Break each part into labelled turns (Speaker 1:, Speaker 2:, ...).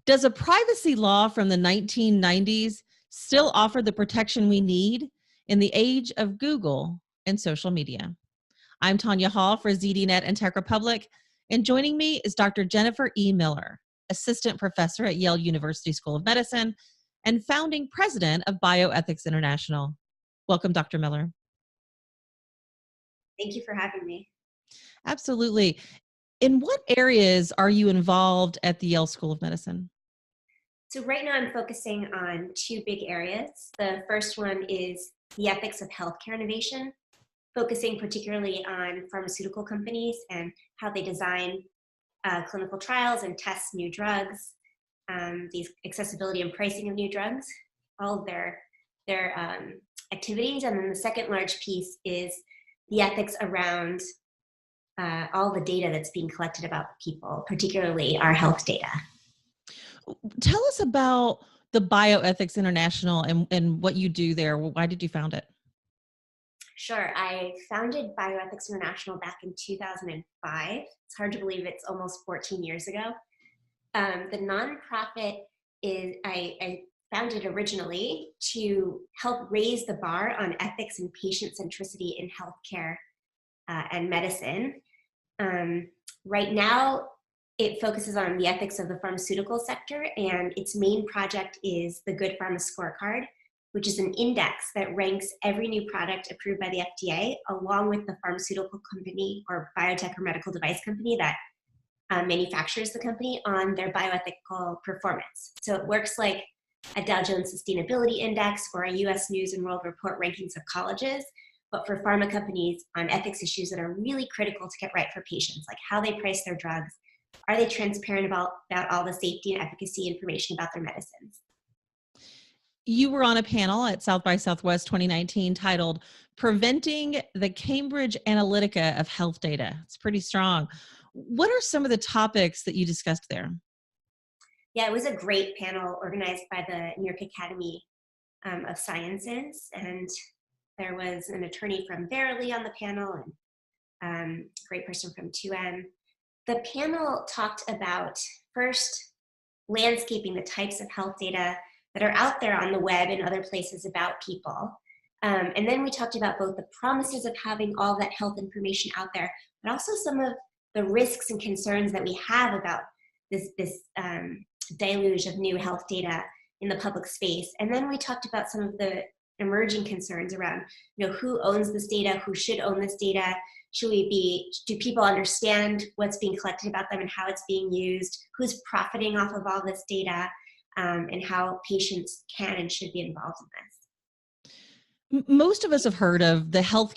Speaker 1: Does a privacy law from the 1990s still offer the protection we need in the age of Google and social media? I'm Tonya Hall for ZDNet and Tech Republic, and joining me is Dr. Jennifer E. Miller, Assistant Professor at Yale University School of Medicine and founding President of Bioethics International. Welcome, Dr. Miller.
Speaker 2: Thank you for having me.
Speaker 1: Absolutely. In what areas are you involved at the Yale School of Medicine?
Speaker 2: So right now I'm focusing on two big areas. The first one is the ethics of healthcare innovation, focusing particularly on pharmaceutical companies and how they design clinical trials and test new drugs, the accessibility and pricing of new drugs, all of their activities. And then the second large piece is the ethics around all the data that's being collected about people, particularly our health data.
Speaker 1: Tell us about the Bioethics International and what you do there. Why did you found it?
Speaker 2: Sure. I founded Bioethics International back in 2005. It's hard to believe it's almost 14 years ago. The nonprofit is, I founded originally to help raise the bar on ethics and patient centricity in healthcare and medicine. Right now, it focuses on the ethics of the pharmaceutical sector, and its main project is the Good Pharma Scorecard, which is an index that ranks every new product approved by the FDA, along with the pharmaceutical company or biotech or medical device company that manufactures the company on their bioethical performance. So it works like a Dow Jones Sustainability Index or a US News and World Report rankings of colleges, but for pharma companies on ethics issues that are really critical to get right for patients, like how they price their drugs. Are they transparent about all the safety and efficacy information about their medicines?
Speaker 1: You were on a panel at South by Southwest 2019 titled Preventing the Cambridge Analytica of Health Data. It's pretty strong. What are some of the topics that you discussed there?
Speaker 2: Yeah, it was a great panel organized by the New York Academy of Sciences, and there was an attorney from Verily on the panel and a great person from 2M. The panel talked about, first, landscaping the types of health data that are out there on the web and other places about people. And then we talked about both the promises of having all that health information out there, but also some of the risks and concerns that we have about this deluge of new health data in the public space. And then we talked about some of the emerging concerns around, who owns this data, who should own this data, do people understand what's being collected about them and how it's being used, who's profiting off of all this data, and how patients can and should be involved in this.
Speaker 1: Most of us have heard of the Health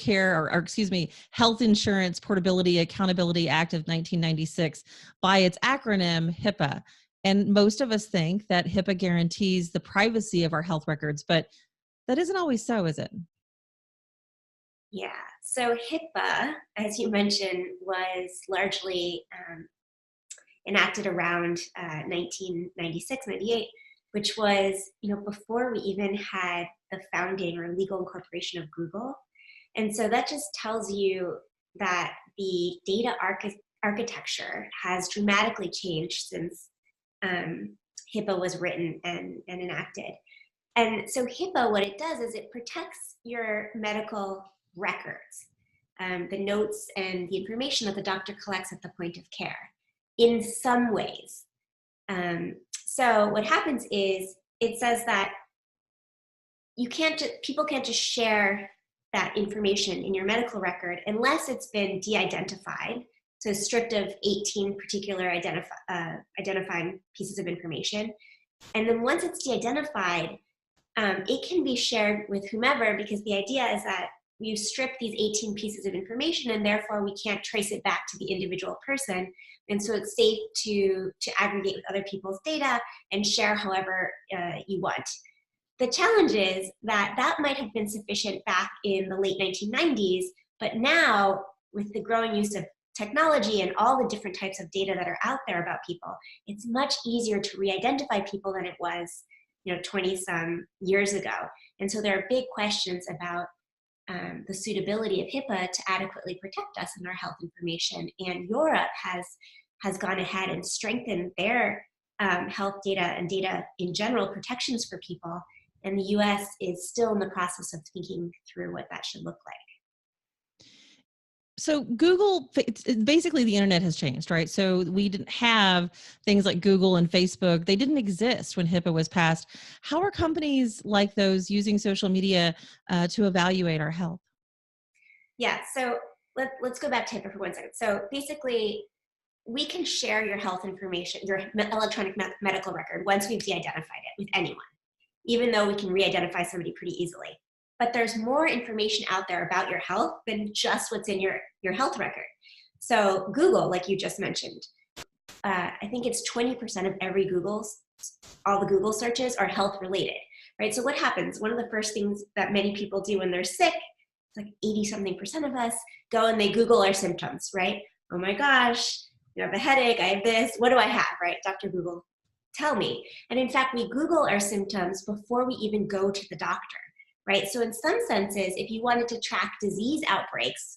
Speaker 1: Insurance Portability Accountability Act of 1996 by its acronym HIPAA. And most of us think that HIPAA guarantees the privacy of our health records, but that isn't always so, is it?
Speaker 2: Yeah, so HIPAA, as you mentioned, was largely enacted around 1996, 98, which was, before we even had the founding or legal incorporation of Google. And so that just tells you that the data architecture has dramatically changed since HIPAA was written and enacted. And so HIPAA, what it does is it protects your medical records, the notes and the information that the doctor collects at the point of care in some ways. So what happens is it says that people can't just share that information in your medical record unless it's been de-identified. So a strict of 18 particular identifying pieces of information. And then once it's de-identified, it can be shared with whomever, because the idea is that you strip these 18 pieces of information and therefore we can't trace it back to the individual person. And so it's safe to aggregate with other people's data and share however you want. The challenge is that that might have been sufficient back in the late 1990s, but now with the growing use of technology and all the different types of data that are out there about people, it's much easier to re-identify people than it was 20-some years ago. And so there are big questions about the suitability of HIPAA to adequately protect us and our health information. And Europe has gone ahead and strengthened their health data and data in general protections for people. And the US is still in the process of thinking through what that should look like.
Speaker 1: So Google, basically the internet has changed, right? So we didn't have things like Google and Facebook. They didn't exist when HIPAA was passed. How are companies like those using social media to evaluate our health?
Speaker 2: Yeah, so let's go back to HIPAA for 1 second. So basically, we can share your health information, your electronic medical record, once we've de-identified it with anyone, even though we can re-identify somebody pretty easily. But there's more information out there about your health than just what's in your health record. So Google, like you just mentioned, I think it's 20% of all the Google searches are health related, right? So what happens? One of the first things that many people do when they're sick, it's like 80-something% of us go and they Google our symptoms, right? Oh my gosh, you have a headache, I have this, what do I have, right? Dr. Google, tell me. And in fact, we Google our symptoms before we even go to the doctor, right? So in some senses, if you wanted to track disease outbreaks,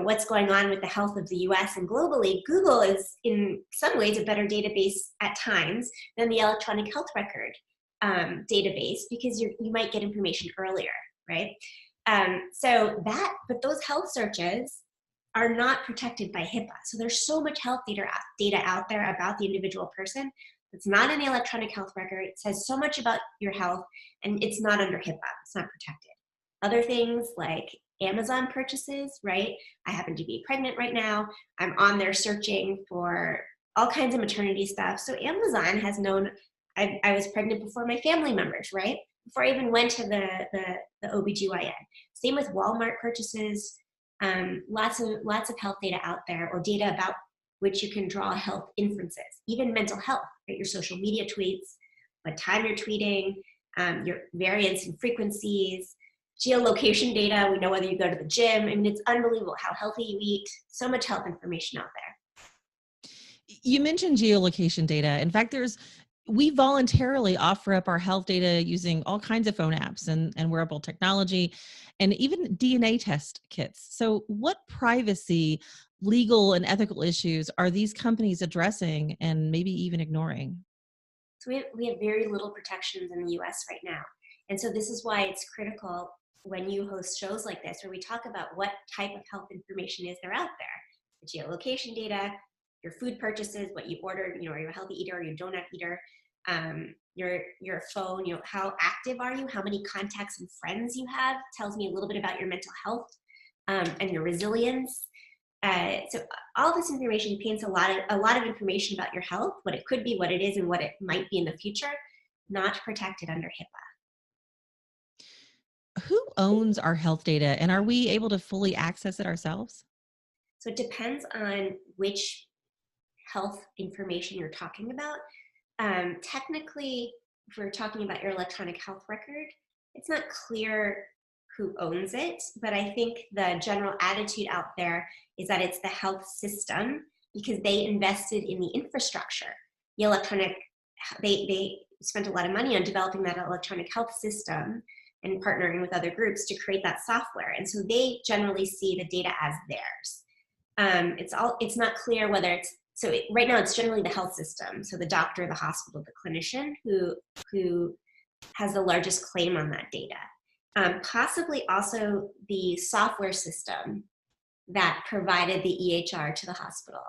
Speaker 2: what's going on with the health of the US and globally, Google is in some ways a better database at times than the electronic health record database, because you might get information earlier, right? But those health searches are not protected by HIPAA. So there's so much health data out there about the individual person that's not in the electronic health record. It says so much about your health, and it's not under HIPAA. It's not protected. Other things like Amazon purchases, right? I happen to be pregnant right now. I'm on there searching for all kinds of maternity stuff. So Amazon has known I was pregnant before my family members, right? Before I even went to the OBGYN. Same with Walmart purchases. Lots of health data out there, or data about which you can draw health inferences, even mental health, right? Your social media tweets, what time you're tweeting, your variance in frequencies, geolocation data. We know whether you go to the gym. I mean, it's unbelievable how healthy you eat. So much health information out there.
Speaker 1: You mentioned geolocation data. In fact, we voluntarily offer up our health data using all kinds of phone apps and wearable technology, and even DNA test kits. So what privacy, legal, and ethical issues are these companies addressing and maybe even ignoring?
Speaker 2: So we have very little protections in the US right now. And so this is why it's critical when you host shows like this, where we talk about what type of health information is there out there. The geolocation data, your food purchases, what you ordered, are you a healthy eater, are you a donut eater? Your phone, how active are you? How many contacts and friends you have tells me a little bit about your mental health and your resilience. So all this information paints a lot of information about your health, what it could be, what it is, and what it might be in the future, not protected under HIPAA.
Speaker 1: Who owns our health data, and are we able to fully access it ourselves?
Speaker 2: So it depends on which health information you're talking about. Technically, if we're talking about your electronic health record, it's not clear who owns it, but I think the general attitude out there is that it's the health system, because they invested in the infrastructure. They spent a lot of money on developing that electronic health system and partnering with other groups to create that software. And so they generally see the data as theirs. It's not clear whether right now it's generally the health system. So the doctor, the hospital, the clinician who has the largest claim on that data. Possibly also the software system that provided the EHR to the hospital,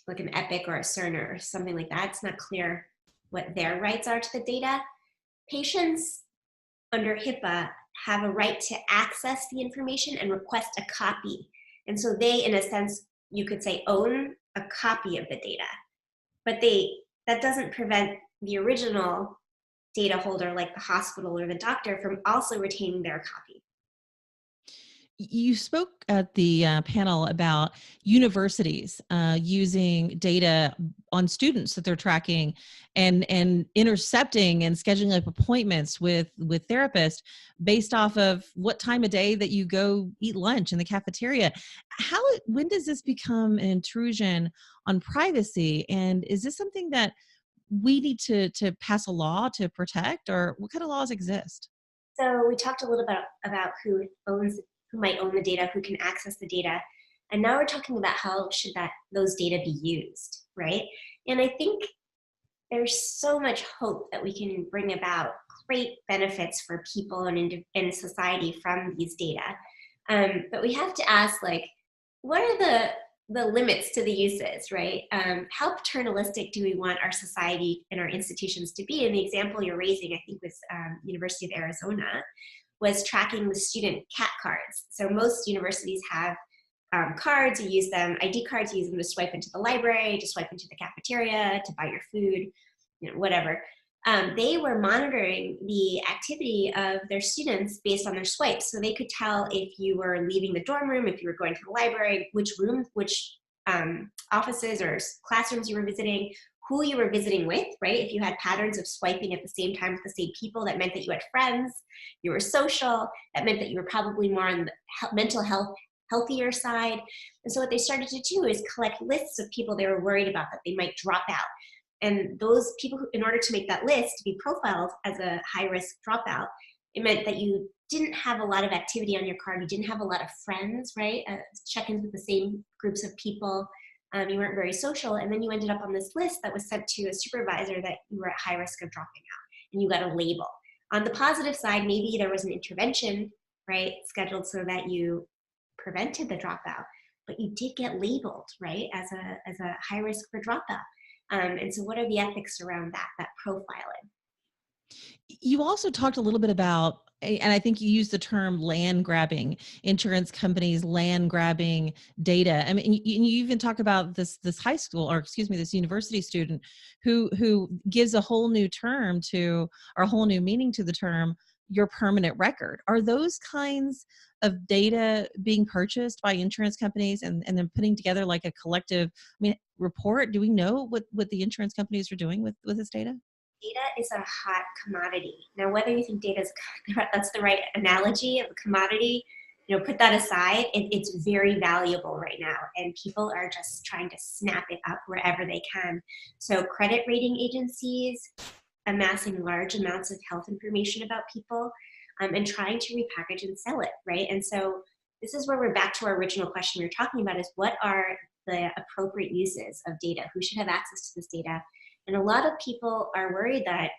Speaker 2: like an Epic or a Cerner or something like that. It's not clear what their rights are to the data. Patients under HIPAA have a right to access the information and request a copy. And so they, in a sense, you could say, own a copy of the data. But that doesn't prevent the original data holder, like the hospital or the doctor, from also retaining their copy.
Speaker 1: You spoke at the panel about universities using data on students that they're tracking and intercepting and scheduling up appointments with therapists based off of what time of day that you go eat lunch in the cafeteria. When does this become an intrusion on privacy? And is this something that we need to pass a law to protect, or what kind of laws exist?
Speaker 2: So we talked a little bit about who might own the data, who can access the data. And now we're talking about how should those data be used. right? And I think there's so much hope that we can bring about great benefits for people and in society from these data. But we have to ask, like, what are the limits to the uses, right? How paternalistic do we want our society and our institutions to be? And the example you're raising, I think, was University of Arizona, was tracking the student CAT cards. So most universities have cards, you use them, ID cards, you use them to swipe into the library, to swipe into the cafeteria, to buy your food, whatever. They were monitoring the activity of their students based on their swipes. So they could tell if you were leaving the dorm room, if you were going to the library, which offices or classrooms you were visiting, who you were visiting with, right? If you had patterns of swiping at the same time with the same people, that meant that you had friends, you were social, that meant that you were probably more on the mental health, healthier side. And so what they started to do is collect lists of people they were worried about that they might drop out. And those people, in order to make that list to be profiled as a high-risk dropout, it meant that you didn't have a lot of activity on your card, you didn't have a lot of friends, right? Check-ins with the same groups of people. You weren't very social, and then you ended up on this list that was sent to a supervisor that you were at high risk of dropping out, and you got a label. On the positive side, maybe there was an intervention, right, scheduled so that you prevented the dropout, but you did get labeled, right, as a high risk for dropout. And so what are the ethics around that profiling?
Speaker 1: You also talked a little bit about, and I think you used the term land grabbing, insurance companies land grabbing data. I mean, you even talk about this high school, or excuse me, this university student who gives a whole new term to, or a whole new meaning to the term, your permanent record. Are those kinds of data being purchased by insurance companies and then putting together like a collective, report? Do we know what the insurance companies are doing with this data?
Speaker 2: Data is a hot commodity. Now, whether you think data is, that's the right analogy of a commodity, put that aside, it's very valuable right now. And people are just trying to snap it up wherever they can. So credit rating agencies amassing large amounts of health information about people and trying to repackage and sell it, right? And so this is where we're back to our original question we were talking about, is what are the appropriate uses of data? Who should have access to this data? And a lot of people are worried that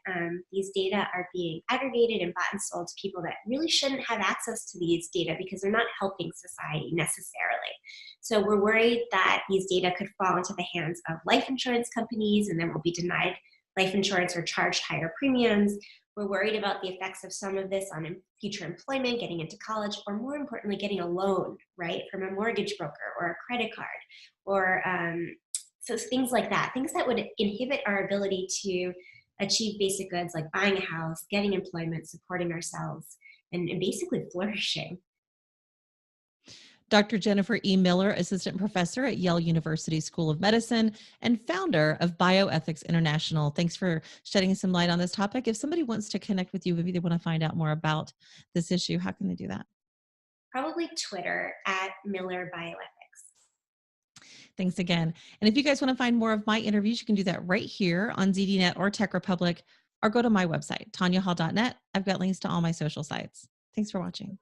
Speaker 2: these data are being aggregated and bought and sold to people that really shouldn't have access to these data because they're not helping society necessarily. So we're worried that these data could fall into the hands of life insurance companies and then will be denied life insurance or charged higher premiums. We're worried about the effects of some of this on future employment, getting into college, or more importantly, getting a loan, right, from a mortgage broker or a credit card, or so things like that, things that would inhibit our ability to achieve basic goods like buying a house, getting employment, supporting ourselves, and basically flourishing.
Speaker 1: Dr. Jennifer E. Miller, Assistant Professor at Yale University School of Medicine and founder of Bioethics International. Thanks for shedding some light on this topic. If somebody wants to connect with you, if they want to find out more about this issue, how can they do that?
Speaker 2: Probably Twitter at Miller Bioethics.
Speaker 1: Thanks again. And if you guys want to find more of my interviews, you can do that right here on ZDNet or Tech Republic, or go to my website, tonyahall.net. I've got links to all my social sites. Thanks for watching.